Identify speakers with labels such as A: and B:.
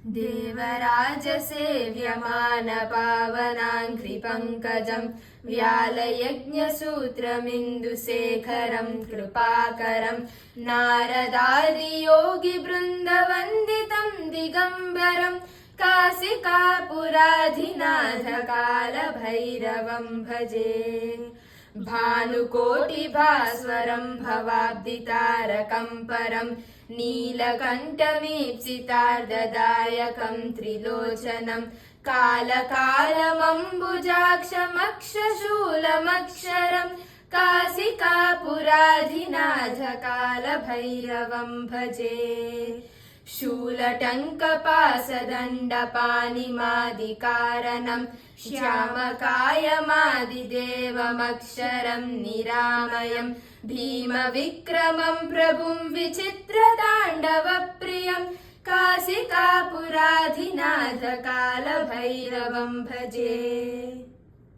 A: देवराजसेव्यमानपावनाङ्घ्रिपङ्कजं व्यालयज्ञसूत्रमिन्दुशेखरं कृपाकरं नारदादियोगिवृन्दवन्दितं दिगम्बरं काशिकापुराधिनाथकालभैरवं भजे। भानुकोटिभास्वरं भवाब्दितारकं परं नीलकण्ठमीप्सितार्धदायकं त्रिलोचनं कालकालमम्बुजाक्षमक्षशूलमक्षरं काशिकापुराधिनाथकालभैरवं भजे। शूलटङ्कपासदण्डपाणिमादिकारणं श्यामकायमादिदेवमक्षरं निरामयं भीमविक्रमं प्रभुं विचित्रताण्डवप्रियं काशिकापुराधिनाथकालभैरवं भजे।